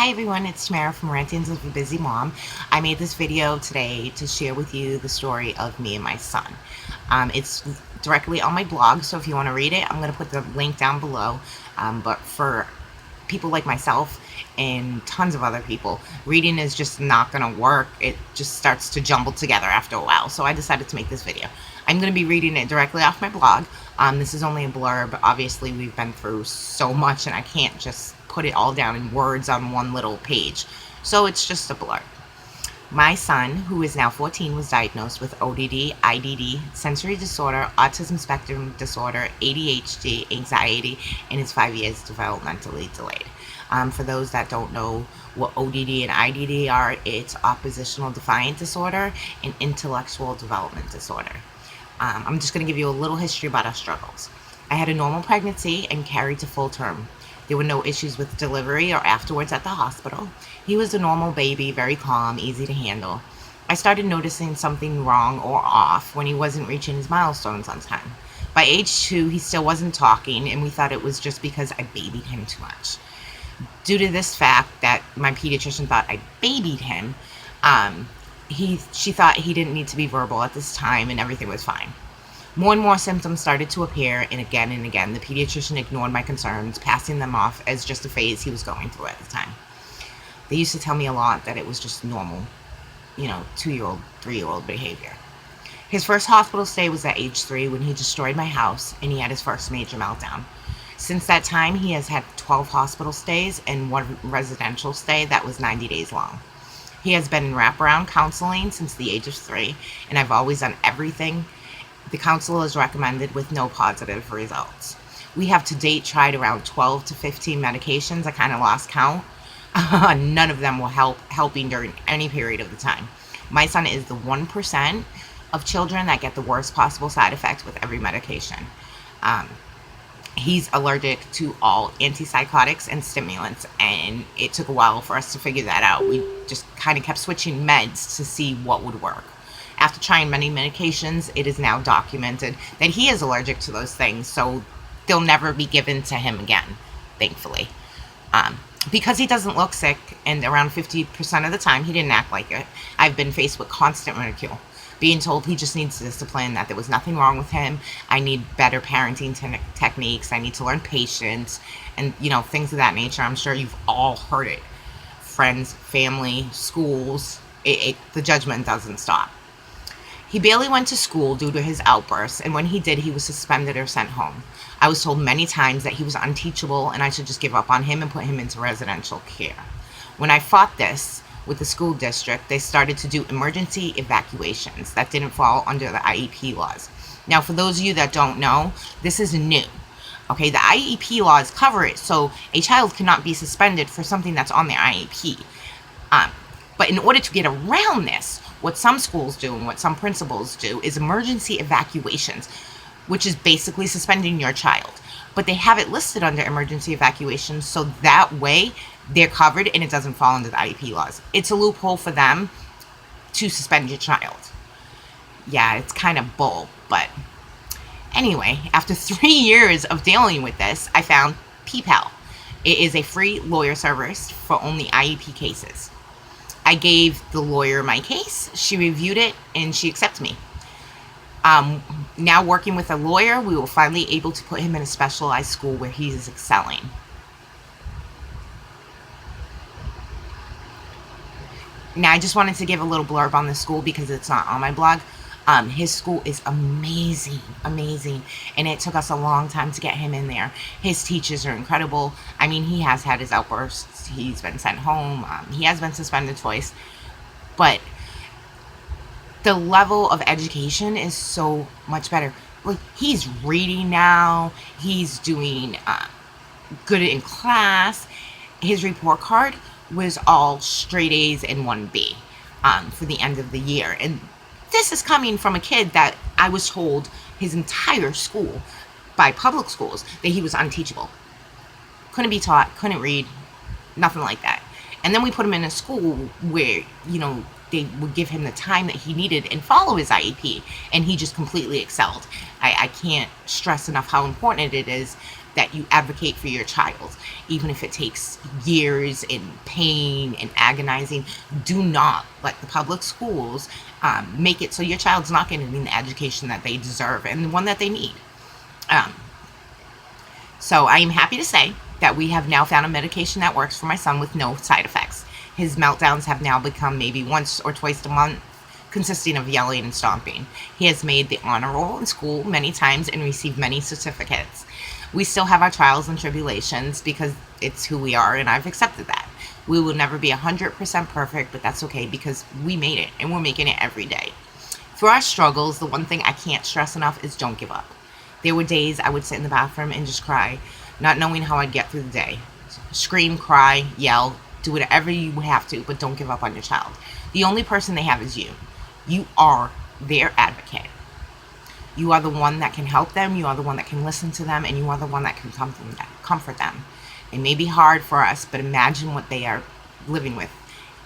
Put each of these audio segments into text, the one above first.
Hi everyone, it's Tamara from Rantings of a Busy Mom. I made this video today to share with you the story of me and my son. It's directly on my blog, so if you want to read it, I'm going to put the link down below. But for people like myself and tons of other people, reading is just not going to work. It just starts to jumble together after a while, so I decided to make this video. I'm going to be reading it directly off my blog. This is only a blurb. Obviously, we've been through so much, and I can't just put it all down in words on one little page. So it's just a blurb. My son, who is now 14, was diagnosed with ODD, IDD, sensory disorder, autism spectrum disorder, ADHD, anxiety, and is 5 years developmentally delayed. For those that don't know what ODD and IDD are, it's oppositional defiant disorder and intellectual development disorder. I'm just going to give you a little history about our struggles. I had a normal pregnancy and carried to full term. There were no issues with delivery or afterwards at the hospital. He was a normal baby, very calm, easy to handle. I started noticing something wrong or off when he wasn't reaching his milestones on time. By age 2, he still wasn't talking, and we thought it was just because I babied him too much. Due to this fact that my pediatrician thought I babied him, she thought he didn't need to be verbal at this time and everything was fine. More and more symptoms started to appear, and again, the pediatrician ignored my concerns, passing them off as just a phase he was going through at the time. They used to tell me a lot that it was just normal, 2-year-old, 3-year-old behavior. His first hospital stay was at age 3 when he destroyed my house and he had his first major meltdown. Since that time, he has had 12 hospital stays and 1 residential stay that was 90 days long. He has been in wraparound counseling since the age of 3, and I've always done everything the counselor has recommended with no positive results. We have to date tried around 12 to 15 medications. I kind of lost count. None of them were helping during any period of the time. My son is the 1% of children that get the worst possible side effects with every medication. He's allergic to all antipsychotics and stimulants, and it took a while for us to figure that out. We just kind of kept switching meds to see what would work. After trying many medications, it is now documented that he is allergic to those things, so they'll never be given to him again, thankfully. Because he doesn't look sick, and around 50% of the time he didn't act like it, I've been faced with constant ridicule. Being told he just needs discipline, that there was nothing wrong with him, I need better parenting techniques, I need to learn patience, and things of that nature. I'm sure you've all heard it. Friends, family, schools, the judgment doesn't stop. He barely went to school due to his outbursts, and when he did, he was suspended or sent home. I was told many times that he was unteachable and I should just give up on him and put him into residential care. When I fought this with the school district, they started to do emergency evacuations that didn't fall under the I.E.P laws. Now, for those of you that don't know, this is new. Okay, the I.E.P laws cover it, so a child cannot be suspended for something that's on their I.E.P. But in order to get around this, what some schools do and what some principals do is emergency evacuations, which is basically suspending your child. But they have it listed under emergency evacuations, so that way they're covered and it doesn't fall under the I.E.P laws. It's a loophole for them to suspend your child. Yeah, it's kind of bull, but anyway, after 3 years of dealing with this, I found PPAL. It is a free lawyer service for only I.E.P cases. I gave the lawyer my case, she reviewed it, and she accepted me. Now working with a lawyer, we were finally able to put him in a specialized school where he is excelling. Now, I just wanted to give a little blurb on the school because it's not on my blog. His school is amazing, and it took us a long time to get him in there. His teachers are incredible. I mean, he has had his outbursts. He's been sent home. He has been suspended twice. But the level of education is so much better. Like, he's reading now. He's doing good in class. His report card was all straight A's and 1B for the end of the year. And this is coming from a kid that I was told his entire school, by public schools, that he was unteachable. Couldn't be taught, couldn't read, nothing like that. And then we put him in a school where, they would give him the time that he needed and follow his IEP, and he just completely excelled. I can't stress enough how important it is that you advocate for your child, even if it takes years and pain and agonizing. Do not let the public schools make it so your child's not getting the education that they deserve and the one that they need. Um, so I am happy to say that we have now found a medication that works for my son with no side effects. His meltdowns have now become maybe once or twice a month, consisting of yelling and stomping. He has made the honor roll in school many times and received many certificates. We still have our trials and tribulations because it's who we are, and I've accepted that. We will never be 100% perfect, but that's okay because we made it and we're making it every day. Through our struggles, the one thing I can't stress enough is don't give up. There were days I would sit in the bathroom and just cry, not knowing how I'd get through the day. Scream, cry, yell, do whatever you have to, but don't give up on your child. The only person they have is you. You are their advocate. You are the one that can help them, you are the one that can listen to them, and you are the one that can comfort them. It may be hard for us, but imagine what they are living with.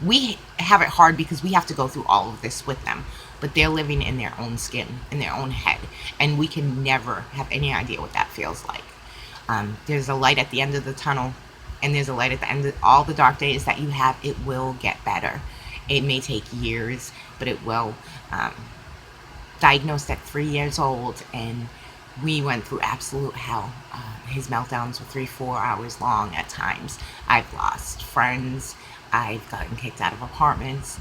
We have it hard because we have to go through all of this with them, but they're living in their own skin, in their own head, and we can never have any idea what that feels like. There's a light at the end of the tunnel, and there's a light at the end of all the dark days that you have. It will get better. It may take years, but it will. Diagnosed at 3 years old, and we went through absolute hell. His meltdowns were 3-4 hours long at times. I've lost friends. I've gotten kicked out of apartments,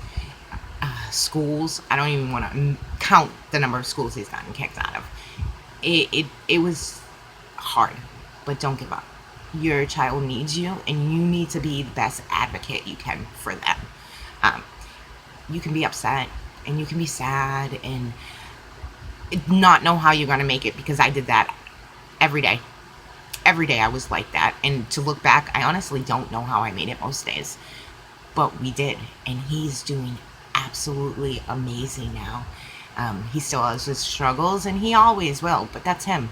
schools. I don't even want to count the number of schools he's gotten kicked out of. It was hard, but don't give up. Your child needs you, and you need to be the best advocate you can for them. You can be upset, and you can be sad, and not know how you're going to make it, because I did that every day. Every day I was like that, and to look back, I honestly don't know how I made it most days, but we did, and he's doing absolutely amazing now. He still has his struggles, and he always will, but that's him.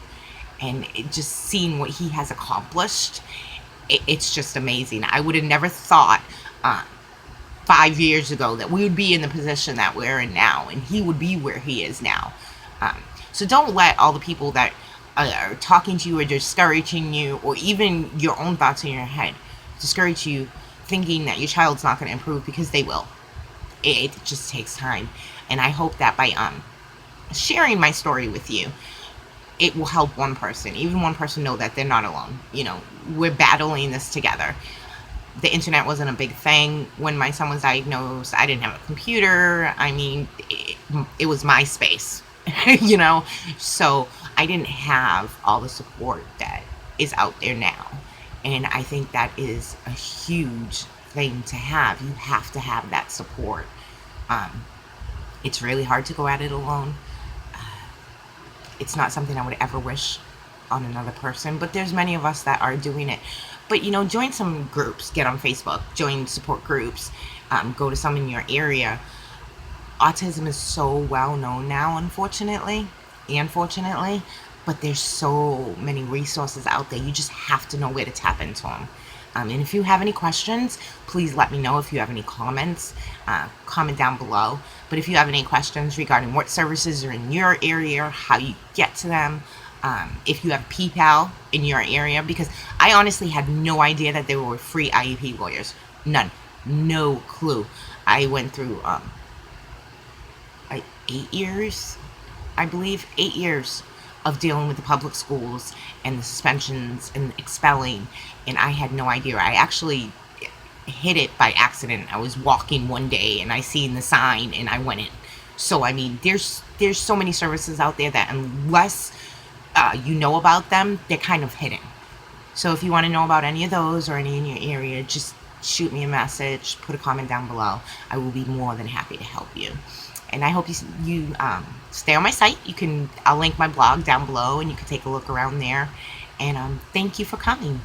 And just seeing what he has accomplished, it's just amazing. I would have never thought 5 years ago that we would be in the position that we're in now, and he would be where he is now. So don't let all the people that are talking to you or discouraging you, or even your own thoughts in your head, discourage you thinking that your child's not going to improve, because they will. It just takes time. And I hope that by sharing my story with you, it will help one person, even one person, know that they're not alone. You know, we're battling this together. The internet wasn't a big thing when my son was diagnosed. I didn't have a computer. I mean, it was MySpace, you know? So I didn't have all the support that is out there now. And I think that is a huge thing to have. You have to have that support. It's really hard to go at it alone. It's not something I would ever wish on another person, but there's many of us that are doing it. But, you know, join some groups. Get on Facebook, join support groups, go to some in your area. Autism is so well known now, unfortunately, but there's so many resources out there. You just have to know where to tap into them. And if you have any questions, please let me know. If you have any comments, comment down below. But if you have any questions regarding what services are in your area, how you get to them, if you have PayPal in your area, because I honestly had no idea that there were free IEP lawyers. None. No clue. I went through 8 years, I believe, 8 years of dealing with the public schools and the suspensions and expelling, and I had no idea. I actually hit it by accident. I was walking one day and I seen the sign and I went in. So I mean, there's so many services out there that unless you know about them, they're kind of hidden. So if you want to know about any of those or any in your area, just shoot me a message, put a comment down below. I will be more than happy to help you. And I hope you stay on my site. I'll link my blog down below, and you can take a look around there. And thank you for coming.